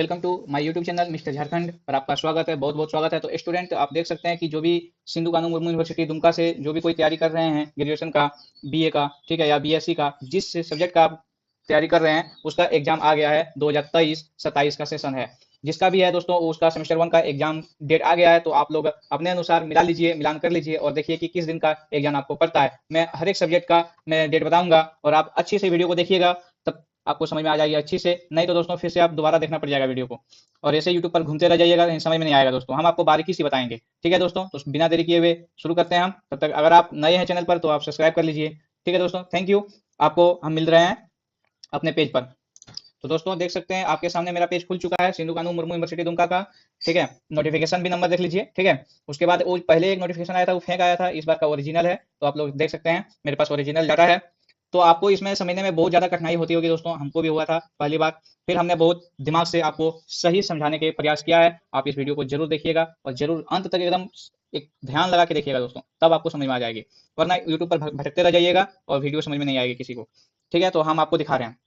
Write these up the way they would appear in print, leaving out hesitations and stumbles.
Welcome to my YouTube channel mister Jharkhand और आपका स्वागत है, बहुत बहुत स्वागत है। तो स्टूडेंट, आप देख सकते हैं कि जो भी सिंधु कानू मुर्मू यूनिवर्सिटी दुमका से जो भी कोई तैयारी कर रहे हैं ग्रेजुएशन का, बीए का, ठीक है, या बीएससी का, जिस सब्जेक्ट का आप तैयारी कर रहे हैं उसका एग्जाम आ गया है। 2023-27 का सेशन है। जिसका भी है दोस्तों, उसका सेमेस्टर 1 का एग्जाम डेट आ गया है। तो आप लोग अपने अनुसार मिला लीजिए, मिलान कर लीजिए और देखिए कि किस दिन का एग्जाम आपको पड़ता है। मैं हर एक सब्जेक्ट का मैं डेट बताऊंगा और आप अच्छे से वीडियो को देखिएगा, तब आपको समझ में आ जाएगी अच्छी से। नहीं तो दोस्तों फिर से आप दोबारा देखना पड़ जाएगा वीडियो को, और ऐसे यूट्यूब पर घूमते रह जाइएगा, समझ में नहीं आएगा दोस्तों। हम आपको बारीकी से बताएंगे, ठीक है दोस्तों। तो बिना देरी किए हुए शुरू करते हैं हम। तब तक अगर आप नए हैं चैनल पर तो आप सब्सक्राइब कर लीजिए, ठीक है दोस्तों। Thank you. आपको हम मिल रहे हैं अपने पेज पर। तो दोस्तों देख सकते हैं आपके सामने मेरा पेज खुल चुका है, सिंधु कानू मुर्मू यूनिवर्सिटी दुमका का, ठीक है। नोटिफिकेशन भी नंबर देख लीजिए, ठीक है। उसके बाद वो पहले एक नोटिफिकेशन आया था, वो फेक आया था, इस बार का ओरिजिनल है। तो आप लोग देख सकते हैं मेरे पास ओरिजिनल डाटा है। तो आपको इसमें समझने में बहुत ज्यादा कठिनाई होती होगी दोस्तों, हमको भी हुआ था पहली बार। फिर हमने बहुत दिमाग से आपको सही समझाने के प्रयास किया है। आप इस वीडियो को जरूर देखिएगा और जरूर अंत तक एकदम एक ध्यान लगा के देखिएगा दोस्तों, तब आपको समझ में आ जाएगी। वरना यूट्यूब पर भटकते रह जाइएगा और वीडियो समझ में नहीं आएगी किसी को, ठीक है। तो हम आपको दिखा रहे हैं।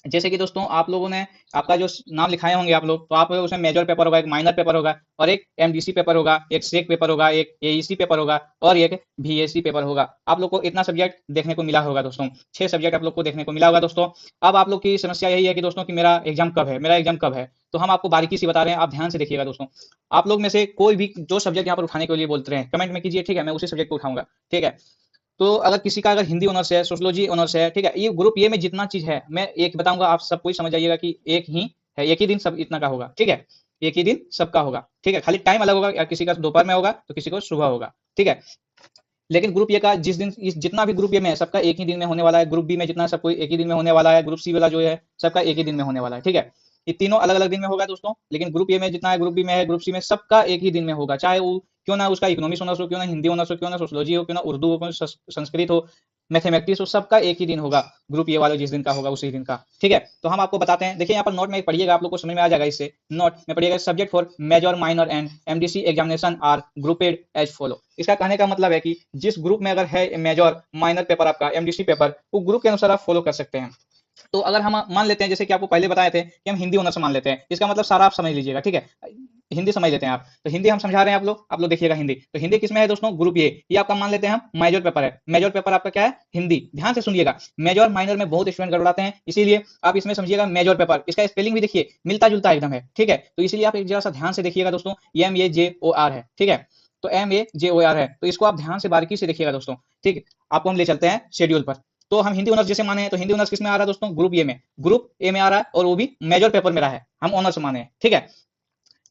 जैसे कि दोस्तों आप लोगों ने आपका जो नाम लिखाए होंगे आप लोग, तो आप उसमें मेजर पेपर होगा, एक माइनर पेपर होगा, और एक एमडीसी पेपर होगा, एक सेक पेपर होगा, एक एईसी पेपर होगा, और एक बीएससी पेपर होगा। आप लोग को इतना सब्जेक्ट देखने को मिला होगा दोस्तों, 6 सब्जेक्ट आप लोग को देखने को मिला होगा दोस्तों। अब आप लोग की समस्या यही है कि दोस्तों कि मेरा एग्जाम कब है, मेरा एग्जाम कब है। तो हम आपको बारीकी से बता रहे हैं, आप ध्यान से देखिएगा दोस्तों। आप लोग में से कोई भी जो सब्जेक्ट यहाँ पर उठाने के लिए बोलते हैं कमेंट में कीजिए, ठीक है, मैं उसी सब्जेक्ट को उठाऊंगा, ठीक है। तो अगर किसी का अगर हिंदी ऑनर्स है, सोशियोलॉजी ऑनर्स है, ठीक है, ये ग्रुप ए में जितना चीज है मैं एक बताऊंगा, आप सब कोई समझ जाइएगा कि एक ही है, एक ही दिन सब इतना का होगा, ठीक है। एक ही दिन सबका होगा, ठीक है। खाली टाइम अलग होगा, या किसी का दोपहर में होगा तो किसी को सुबह होगा, ठीक है। लेकिन ग्रुप ए का जिस दिन जितना भी ग्रुप ए में है सबका एक ही दिन में होने वाला है। ग्रुप बी में जितना सबको एक ही दिन में होने वाला है। ग्रुप सी वाला जो है सबका एक ही दिन में होने वाला है, ठीक है। ये तीनों अलग अलग दिन में होगा दोस्तों, लेकिन ग्रुप ए में जितना है, ग्रुप बी में है, ग्रुप सी में, सबका एक ही दिन में होगा। चाहे वो क्यों ना उसका इकोनॉमिक्स ऑनर्स हो, क्यों ना हिंदी ऑनर्स हो, क्यों ना सोशियोलॉजी हो, क्यों ना उर्दू हो, क्यों ना संस्कृत हो, मैथमेटिक्स हो, सबका एक ही दिन होगा। ग्रुप ए वाले जिस दिन का होगा उसी दिन का, ठीक है। तो हम आपको बताते हैं, देखिए यहाँ पर नोट में पढ़िएगा, आप लोग को समझ में आ जाएगा। इससे नोट में पढ़िएगा, subject for major minor and MDC examination are grouped as follow. इसका कहने का मतलब है कि जिस ग्रुप में अगर है मेजर माइनर पेपर आपका, एमडीसी पेपर, वो ग्रुप के अनुसार आप फॉलो कर सकते हैं। तो अगर हम मान लेते हैं, जैसे कि आपको पहले बताए थे कि हम हिंदी ऑनर्स मान लेते हैं, इसका मतलब सारा आप समझ लीजिएगा, ठीक है। हिंदी समझ लेते हैं आप, तो हिंदी हम समझा रहे हैं, आप लोग देखिएगा हिंदी। तो हिंदी किसमें है दोस्तों? ग्रुप ये आपका मान लेते हैं हम मेजर पेपर है। मेजर पेपर आपका क्या है? हिंदी। ध्यान से सुनिएगा, मेजर माइनर में बहुत स्टूडेंट गड़बड़ाते हैं, इसीलिए आप इसमें समझिएगा मेजर पेपर। इसका स्पेलिंग भी देखिए मिलता जुलता एकदम है, ठीक है। तो इसीलिए आप एक जरा सा ध्यान से देखिएगा दोस्तों, MAJOR है, ठीक है। तो MAJOR है, तो इसको आप ध्यान से बारीकी से देखिएगा दोस्तों, ठीक है। आपको हम ले चलते हैं शेड्यूल पर। तो हम हिंदी ऑनर्स जैसे माने हैं, तो हिंदी ऑनर्स किसमें आ रहा है दोस्तों? ग्रुप ए में। ग्रुप ए में आ रहा है और वो भी मेजर पेपर में रहा है, हम ऑनर्स माने हैं, ठीक है।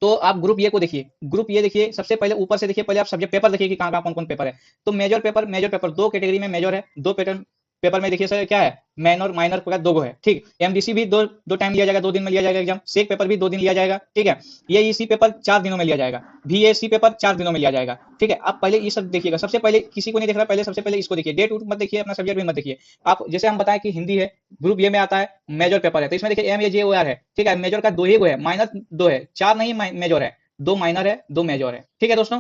तो आप ग्रुप ए को देखिए, ग्रुप ए देखिए, सबसे पहले ऊपर से देखिए, पहले आप सब्जेक्ट पेपर देखिए कि कहाँ कहाँ कौन कौन पेपर है। तो मेजर पेपर दो कैटेगरी में मेजर है, दो पैटर्न पेपर में देखिए सर क्या है, मैन और माइनर का दो गो है, ठीक। एमडीसी भी दो दो टाइम लिया जाएगा, 2 दिन में लिया जाएगा एग्जाम। सेक पेपर भी 2 दिन लिया जाएगा, ठीक है। ये इसी पेपर 4 दिनों में लिया जाएगा। VAC पेपर 4 दिनों में लिया जाएगा, ठीक है। आप पहले ये सब देखिएगा, सबसे पहले किसी को नहीं देख रहा, पहले सबसे पहले इसको देखिए। डेट उट मत देखिए, अपना सब्जेक्ट भी मत देखिए। आप जैसे हम बताएं कि हिंदी है, ग्रुप ए में आता है, मेजर पेपर है, तो इसमें देखिए MAJOR है, ठीक है। मेजर का 2 ही गो है, माइनर 2 है, 4 नहीं मेजर है, 2 माइनर है, 2 मेजर है, ठीक है दोस्तों।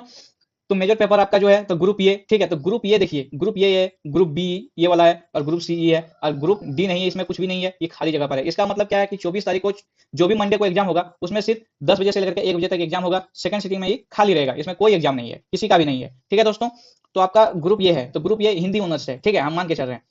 तो मेजर पेपर आपका जो है तो ग्रुप ए, ठीक है। तो ग्रुप ए देखिए, ग्रुप ए है, ग्रुप बी ये वाला है, और ग्रुप सी ये है, और ग्रुप डी नहीं है, इसमें कुछ भी नहीं है, ये खाली जगह पर है। इसका मतलब क्या है कि 24 तारीख को जो भी मंडे को एग्जाम होगा उसमें सिर्फ 10 बजे से लेकर के 1 बजे तक एग्जाम होगा। सेकंड सिटिंग में ये खाली रहेगा, इसमें कोई एग्जाम नहीं है, किसी का भी नहीं है, ठीक है दोस्तों। तो आपका ग्रुप ये है, तो ग्रुप ये हिंदी ऑनर्स है, ठीक है, हम मान के चल रहे हैं।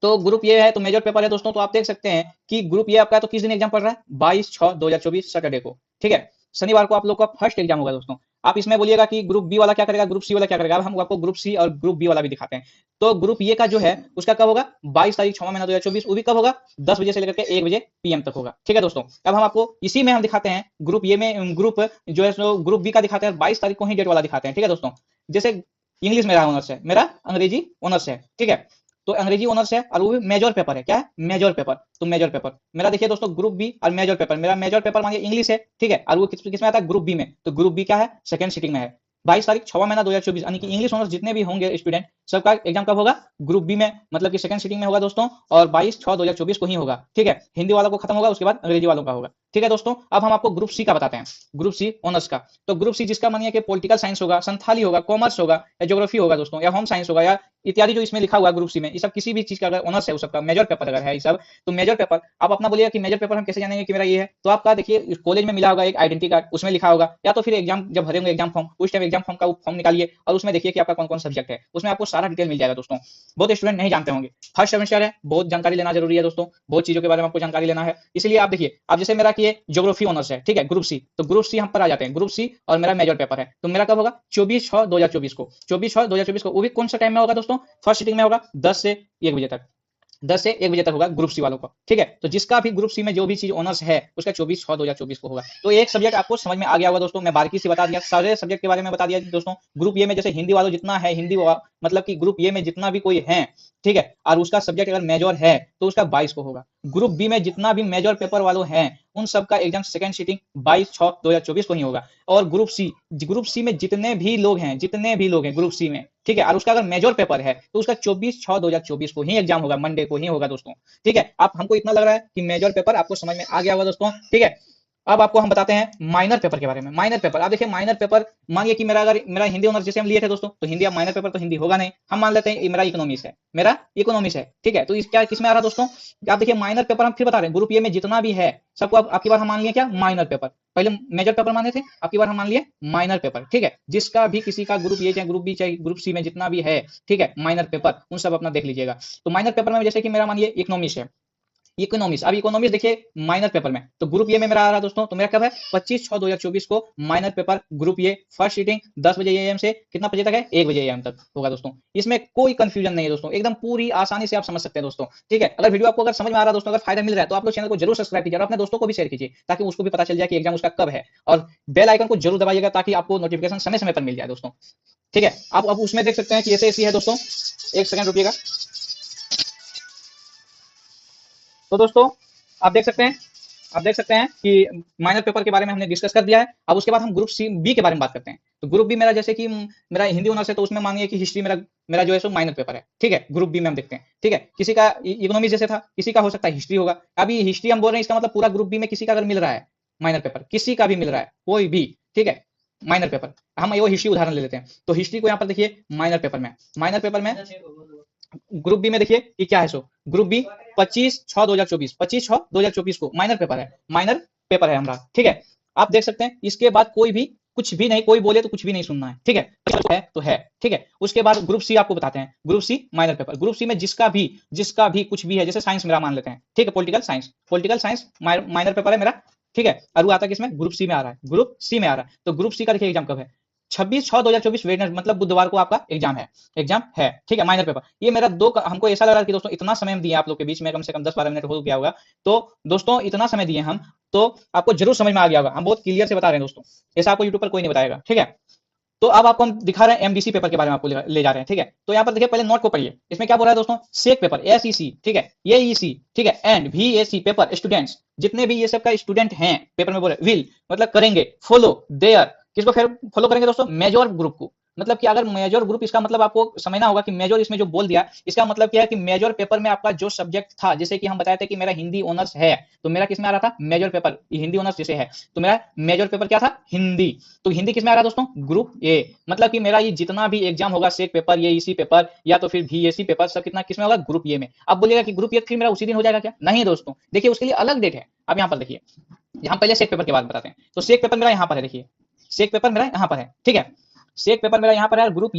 तो ग्रुप ये है तो मेजर पेपर है दोस्तों। तो आप देख सकते हैं कि ग्रुप ये आपका तो किस दिन एग्जाम पड़ रहा है? 22/6/2024 सैटरडे को, ठीक है। शनिवार को आप लोग का फर्स्ट एग्जाम होगा दोस्तों। आप इसमें बोलिएगा कि ग्रुप बी वाला क्या करेगा, ग्रुप सी वाला क्या करेगा। अब हम आपको ग्रुप सी और ग्रुप बी वाला भी दिखाते हैं। तो ग्रुप ये का जो है उसका कब होगा? 22 तारीख 6वां महीना 2024, वो भी कब होगा? 10 बजे से लेकर के 1 बजे PM तक होगा, ठीक है दोस्तों। अब हम आपको इसी में हम दिखाते हैं ग्रुप ये में, ग्रुप जो है ग्रुप बी का दिखाते हैं, 22 तारीख को ही डेट वाला दिखाते हैं, ठीक है दोस्तों। जैसे इंग्लिश मेरा ऑनर्स है, मेरा अंग्रेजी ऑनर्स है, ठीक है। तो अंग्रेजी ऑनर्स है और वो भी मेजर पेपर है, क्या है? Major paper. तो मेजर पेपर मेरा देखिए दोस्तों, ग्रुप बी और मेजर पेपर। मेरा मेजर पेपर मानिए इंग्लिश है, ठीक है, और वो किस में आता है? ग्रुप बी में। तो ग्रुप बी क्या है? सेकंड सिटिंग में है, 22 तारीख 6वां महीना 2024, यानी कि इंग्लिश ऑनर्स जितने भी होंगे स्टूडेंट सबका एग्जाम कब होगा? ग्रुप बी में, मतलब कि सेकंड सिटिंग में होगा दोस्तों, और 22/6/2024 को ही होगा। ठीक है, हिंदी वालों को खत्म होगा, उसके बाद अंग्रेजी वालों का होगा। ठीक है दोस्तों, अब हम आपको ग्रुप सी का बताते हैं, ग्रुप सी ऑनर्स का। तो ग्रुप सी जिसका मानिए कि पॉलिटिकल साइंस होगा, संथाली होगा, कॉमर्स होगा, या ज्योग्राफी होगा दोस्तों, या होम साइंस होगा, या इत्यादि जो इसमें लिखा हुआ है ग्रुप सी में, ये सब किसी भी चीज का अगर ऑनर्स है उस सबका मेजर पेपर अगर है ये सब, तो मेजर पेपर आप अपना बोलिएगा कि मेजर पेपर हम कैसे जानेंगे कि मेरा ये है, तो आपका देखिए कॉलेज में मिला होगा एक आइडेंटिटी कार्ड, उसमें लिखा होगा, या तो फिर एग्जाम जब भरेंगे एग्जाम फॉर्म, उस टाइम एग्जाम फॉर्म का फॉर्म निकालिए और उसमें देखिए कि आपका कौन कौन सब्जेक्ट है, उसमें आपको सारा डिटेल मिल जाएगा दोस्तों। बहुत स्टूडेंट नहीं जानते होंगे, फर्स्ट सेमेस्टर है, बहुत जानकारी लेना जरूरी है दोस्तों, बहुत चीजों के बारे में आपको जानकारी लेना है। इसलिए आप देखिए, आप जैसे मेरा कि ज्योग्राफी ऑनर्स है, ठीक है, ग्रुप सी, तो ग्रुप सी हम पर आ जाते हैं, ग्रुप सी और मेरा मेजर पेपर है, तो मेरा कब होगा? 24/6/2024 को, 24/6/2024 को, वो भी कौन सा टाइम में होगा दोस्तों? फर्स्ट सिटिंग में होगा 10 से 1 बजे तक, 10 से 1 बजे तक होगा ग्रुप सी वालों का। ठीक है, तो जिसका भी ग्रुप सी में जो भी चीज ऑनर्स है उसका 24/6/2024 को होगा। तो एक सब्जेक्ट आपको समझ में आ गया होगा दोस्तों, मैं बारीकी से बता दिया, सारे सब्जेक्ट के बारे में बता दिया दोस्तों। ग्रुप ए में जैसे हिंदी वालों जितना है, मतलब कि ग्रुप ए में जितना भी कोई है, ठीक है, और उसका सब्जेक्ट अगर मेजर है तो उसका 22 को होगा। ग्रुप बी में जितना भी मेजर पेपर वालों हैं उन सबका एग्जाम सेकंड सीटिंग 22/6/2024 को ही होगा। और ग्रुप सी में जितने भी लोग हैं, ग्रुप सी में, ठीक है, और उसका अगर मेजर पेपर है तो उसका 24/6/2024 को ही एग्जाम होगा, मंडे को ही होगा दोस्तों। ठीक है, आप हमको इतना लग रहा है कि मेजर पेपर आपको समझ में आ गया होगा दोस्तों। ठीक है, अब आपको हम बताते हैं माइनर पेपर के बारे में। माइनर पेपर, आप देखिए माइनर पेपर, मानिए कि मेरा हिंदी ऑनर्स जैसे हम लिए थे दोस्तों, तो हिंदी अब माइनर पेपर तो हिंदी होगा नहीं, हम मान लेते हैं मेरा इकोनॉमिक्स है, ठीक है, तो इस क्या किसमें आ रहा है दोस्तों? आप देखिए माइनर पेपर हम फिर बता रहे हैं, ग्रुप ए में जितना भी है सबको आपकी बार हम मान लिए क्या? Minor paper. पहले मेजर पेपर माने थे, आपकी बार हम मान लिए माइनर पेपर। ठीक है, जिसका भी किसी का ग्रुप ए चाहे ग्रुप बी चाहे ग्रुप सी में जितना भी है, ठीक है, माइनर पेपर उन सब अपना देख लीजिएगा। तो माइनर पेपर में जैसे कि मेरा मानिए इकोनॉमिक्स है, इकोनॉमिक्स, अब इकोनॉमिक्स देखिए माइनर पेपर में, तो ग्रुप ए में मेरा आ रहा है दोस्तों, तो मेरा कब है? 25/6/2024 को minor paper group A, first sitting 10 बजे एएम से कितना बजे तक है? 1 बजे एएम तक होगा दोस्तों। इसमें कोई कंफ्यूजन नहीं है दोस्तों, एकदम पूरी आसानी से आप समझ सकते हैं दोस्तों। ठीक है, अगर वीडियो आपको अगर समझ में आ रहा है दोस्तों, अगर फायदा मिल रहा है तो आप लोग चैनल को जरूर सब्सक्राइब कीजिए और अपने दोस्तों को भी शेयर कीजिए, ताकि उसको भी पता चल जाए कि एग्जाम उसका कब है, और बेल आइकन को जरूर दबाइएगा ताकि आपको नोटिफिकेशन समय समय पर मिल जाए दोस्तों। ठीक है, आप अब उसमें देख सकते हैं कि ऐसे है दोस्तों, एक सेकंड रुकिएगा। तो दोस्तों आप देख सकते हैं कि माइनर पेपर के बारे में हमने डिस्कस कर दिया है। अब उसके बाद हम ग्रुप सी बी के बारे में बात करते हैं। तो ग्रुप बी मेरा जैसे कि मेरा हिंदी ऑनर्स है, तो उसमें मानिए कि हिस्ट्री मेरा जो है सो माइनर पेपर है। ठीक है, ग्रुप बी में हम देखते हैं। ठीक है, किसी का इकोनॉमिक्स जैसे था, किसी का हो सकता है हिस्ट्री होगा। अभी हिस्ट्री हम बोल रहे हैं, इसका मतलब पूरा ग्रुप बी में किसी का अगर मिल रहा है माइनर पेपर, किसी का भी मिल रहा है, कोई भी, ठीक है, माइनर पेपर, हम वो हिस्ट्री उदाहरण ले लेते हैं। तो हिस्ट्री को यहाँ पर देखिए माइनर पेपर में ग्रुप बी में देखिए कि क्या है सो, ग्रुप बी 25/6/2024 को माइनर पेपर है हमारा। ठीक है, आप देख सकते हैं, इसके बाद कोई भी कुछ भी नहीं, कोई बोले तो कुछ भी नहीं सुनना है। ठीक है। ठीक है, उसके बाद ग्रुप सी आपको बताते हैं, group C minor paper, group C में जिसका भी कुछ भी है, जैसे साइंस मेरा मान लेते हैं, ठीक है, पॉलिटिकल साइंस माइनर पेपर है मेरा। ठीक है, और वो आता है किसमें? ग्रुप सी में आ रहा है, ग्रुप सी में आ रहा है। तो ग्रुप सी का देखिए एग्जाम कब है? 26/6/2024 वेडनेसडे, मतलब बुधवार को आपका एग्जाम है। ठीक है, माइनर पेपर। ये मेरा हमको ऐसा लग रहा है कि दोस्तों इतना समय दिया आप लोग के बीच में, कम से कम 10-12 मिनट हो गया होगा। तो दोस्तों इतना समय दिए हम, तो आपको जरूर समझ में आ गया होगा, हम बहुत क्लियर से बता रहे हैं दोस्तों, ऐसा आपको यूट्यूब पर कोई नहीं बताएगा। ठीक है, तो अब आपको हम दिखा रहे हैं एमडीसी पेपर के बारे में, आपको ले जा रहे हैं। ठीक है, तो यहाँ पर देखिए, पहले नोट को पढ़िए, इसमें क्या बोल रहा है दोस्तों? सेक पेपर, एसईसी, ठीक है, एईसी, ठीक है, एंड वीएसी पेपर स्टूडेंट्स, जितने भी ये सब का स्टूडेंट हैं पेपर में बोल रहे, विल मतलब करेंगे, फॉलो देयर, किसको फिर फॉलो करेंगे दोस्तों? मेजर ग्रुप को। मतलब कि अगर मेजर ग्रुप, इसका मतलब आपको समझना होगा कि मेजर इसमें जो बोल दिया, इसका मतलब क्या है कि मेजर पेपर में आपका जो सब्जेक्ट था, जैसे कि हम बताए थे कि मेरा हिंदी ऑनर्स है, तो मेरा किसमें आ रहा था? मेजर पेपर, हिंदी ऑनर्स जैसे है, तो मेरा मेजर पेपर क्या था? हिंदी। तो हिंदी किसमें आ रहा है दोस्तों? Group A. मतलब कि मेरा ये जितना भी एग्जाम होगा, सेक पेपर, ये इसी पेपर, या तो फिर वीएसी पेपर, सब कितना किसमें होगा? ग्रुप ए में। अब बोलिएगा कि ग्रुप ए फिर मेरा उसी दिन हो जाएगा क्या? नहीं दोस्तों, देखिए उसके लिए अलग डेट है। अब यहाँ पर देखिए, हम पहले सेक पेपर के बारे में बताते हैं। तो सेक पेपर मेरा यहाँ पर है, देखिए सेक पेपर मेरा यहाँ पर है। ठीक है, सेक पेपर मेरा यहाँ पर है। ग्रुप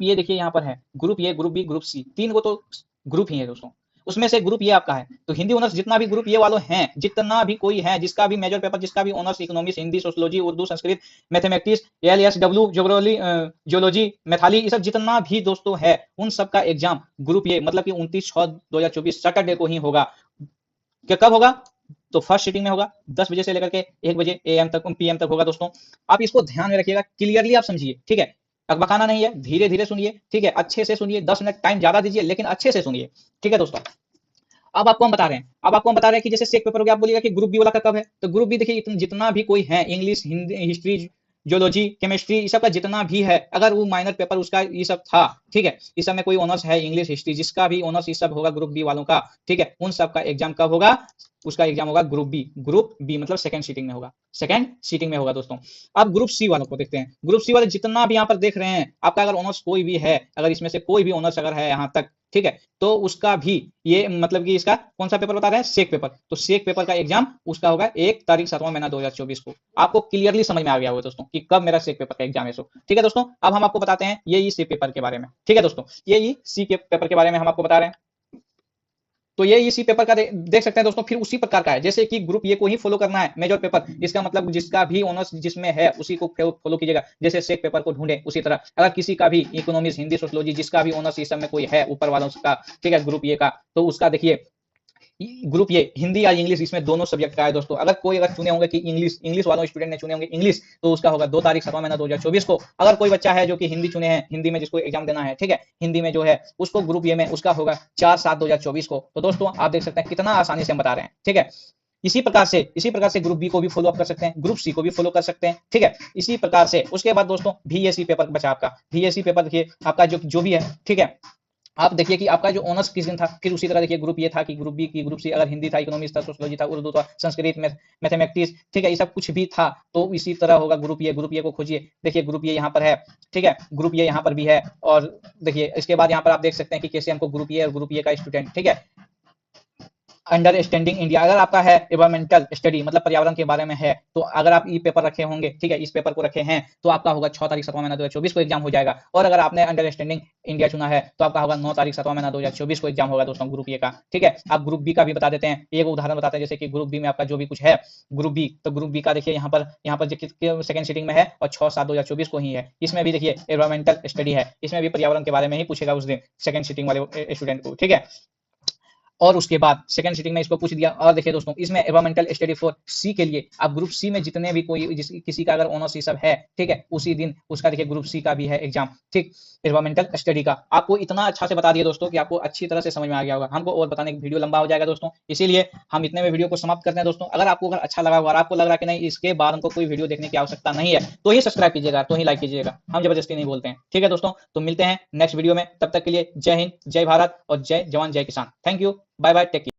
ये देखिए यहाँ पर है, group A, group B, group C, तीन को तो ग्रुप ही है दोस्तों, उसमें से ग्रुप ये आपका है। तो हिंदी ऑनर्स जितना भी ग्रुप ये वालों हैं, जितना भी कोई है, जिसका भी मेजर पेपर, जिसका भी honours economics, Hindi, sociology, Urdu, Sanskrit, mathematics, LSW, geology, Maithili, ये सब जितना भी दोस्तों है, उन सबका एग्जाम ग्रुप ये, मतलब कि 29/6/2024 सैटरडे को ही होगा। क्या कब होगा? तो फर्स्ट सीटिंग में होगा, 10 बजे से लेकर के 1 बजे एएम तक, पीएम तक होगा दोस्तों। आप इसको ध्यान में रखिएगा, क्लियरली आप समझिए। ठीक है, अकबकाना नहीं है, धीरे धीरे सुनिए। ठीक है, अच्छे से सुनिए, 10 मिनट टाइम ज्यादा दीजिए, लेकिन अच्छे से सुनिए। ठीक है दोस्तों, अब आपको हम बता रहे हैं कि जैसे सेक पेपर हो गया, आप बोलिएगा कि ग्रुप बी वाला का कब है? तो ग्रुप बी देखिए, जितना भी कोई है, English, Hindi, history, geology, chemistry, ये सब का जितना भी है, अगर वो माइनर पेपर उसका ये सब था, ठीक है, इस सब में कोई ऑनर्स है, इंग्लिश, हिस्ट्री, जिसका भी ऑनर्स ये सब होगा ग्रुप बी वालों का, ठीक है, उन सब का एग्जाम कब होगा? उसका एग्जाम होगा ग्रुप बी मतलब सेकंड सीटिंग में होगा, सेकंड सीटिंग में होगा दोस्तों। अब ग्रुप सी वालों को देखते हैं। ग्रुप सी वाले जितना भी यहाँ पर देख रहे हैं, आपका अगर ऑनर्स कोई भी है, अगर इसमें से कोई भी ऑनर्स अगर है यहाँ तक, ठीक है, तो उसका भी ये मतलब कि इसका कौन सा पेपर बता रहे हैं? सेक पेपर। तो सेक पेपर का एग्जाम उसका होगा 1 तारीख 7वां महीना 2024 को। आपको क्लियरली समझ में आ गया होगा दोस्तों कि कब मेरा सेक पेपर का एग्जाम है। सो ठीक है दोस्तों, अब हम आपको बताते हैं ये सी पेपर के बारे में। ठीक है दोस्तों, ये सी के पेपर के बारे में हम आपको बता रहे हैं। तो ये इसी पेपर का देख सकते हैं दोस्तों। फिर उसी प्रकार का है, जैसे कि ग्रुप ये को ही फॉलो करना है मेजर पेपर, इसका मतलब जिसका भी ऑनर्स जिसमें है उसी को फॉलो कीजिएगा। जैसे सेक पेपर को ढूंढे, उसी तरह अगर किसी का भी इकोनॉमिक्स, हिंदी, सोशियोलॉजी, जिसका भी ऑनर्स इस सब में कोई है ऊपर वालों का, ठीक है, ग्रुप ये का, तो उसका देखिए ग्रुप ये हिंदी या इंग्लिश, इसमें दोनों सब्जेक्ट का है दोस्तों। अगर चुने होंगे कि इंग्लिश वालों स्टूडेंट ने चुने होंगे इंग्लिश, तो उसका होगा 2 तारीख 7वां महीना 2024 को। अगर कोई बच्चा है जो कि हिंदी चुने हैं, हिंदी में जिसको एग्जाम देना है, ठीक है, हिंदी में जो है उसको ग्रुप ये में उसका होगा 4/7/2024 को। तो दोस्तों आप देख सकते हैं कितना आसानी से हम बता रहे हैं, ठीक है। इसी प्रकार से ग्रुप बी को भी फॉलो अप कर सकते हैं, ग्रुप सी को भी फॉलो कर सकते हैं, ठीक है। इसी प्रकार से उसके बाद दोस्तों बीएससी पेपर बचा आपका। बीएससी पेपर देखिए आपका जो भी है, ठीक है, आप देखिए कि आपका जो ऑनर्स किस दिन था। फिर उसी तरह देखिए ग्रुप ये था कि ग्रुप बी की ग्रुप सी अगर हिंदी था, इकोनॉमिक्स था, सोशियोलॉजी था, उर्दू था, संस्कृत, मैथमेटिक्स, ठीक है, ये सब कुछ भी था, तो इसी तरह होगा ग्रुप ये। ग्रुप ये को खोजिए, देखिए ग्रुप ये यहाँ पर है, ठीक है, ग्रुप ये यहाँ पर भी है। और देखिए इसके बाद यहाँ पर आप देख सकते हैं कि कैसे हमको ग्रुप ये और ग्रुप ये का स्टूडेंट, ठीक है, अंडरस्टैंडिंग इंडिया अगर आपका है, एनवायरमेंटल स्टडी मतलब पर्यावरण के बारे में है, तो अगर आप ये पेपर रखे होंगे, ठीक है, इस पेपर को रखे हैं, तो आपका होगा 6 तारीख 7वां महीना 2024 को एग्जाम हो जाएगा। और अगर आपने अंडरस्टैंडिंग इंडिया चुना है, तो आपका होगा 9 तारीख 7वां महीना 2024 को एग्जाम होगा दोस्तों ग्रुप ए का, ठीक है। आप ग्रुप बी का भी बता देते हैं, एक उदाहरण बताते हैं, जैसे कि ग्रुप बी में आपका जो भी कुछ है ग्रुप बी, तो ग्रुप बी का देखिए यहाँ पर सेकंड सीटिंग में है और 6/7/2024 को ही है। इसमें भी देखिए एनवायरमेंटल स्टडी है, इसमें भी पर्यावरण के बारे में ही पूछेगा उस दिन सेकंड सीटिंग वाले स्टूडेंट को, ठीक है। और उसके बाद सेकंड सीटिंग में इसको पूछ दिया। और देखिए दोस्तों इसमें एनवायरमेंटल स्टडी फॉर सी के लिए आप ग्रुप सी में जितने भी कोई किसी का अगर ऑनर्स ये सब है, ठीक है, उसी दिन उसका देखिए ग्रुप सी का भी है एग्जाम, ठीक, एनवायरमेंटल स्टडी का। आपको इतना अच्छा से बता दिया दोस्तों कि आपको अच्छी तरह से समझ में आ गया होगा। हमको और बताने की वीडियो लंबा हो जाएगा दोस्तों, इसीलिए हम इतने में वीडियो को समाप्त करते हैं दोस्तों। अगर आपको अच्छा लगा और आपको लग रहा है कि नहीं इसके बाद हमको कोई वीडियो देखने की आवश्यकता नहीं है, तो ही सब्सक्राइब कीजिएगा, तो ही लाइक कीजिएगा, हम जबरदस्ती नहीं बोलते हैं, ठीक है दोस्तों। तो मिलते हैं नेक्स्ट वीडियो में, तब तक के लिए जय हिंद, जय भारत और जय जवान जय किसान। Thank you, bye bye, take care.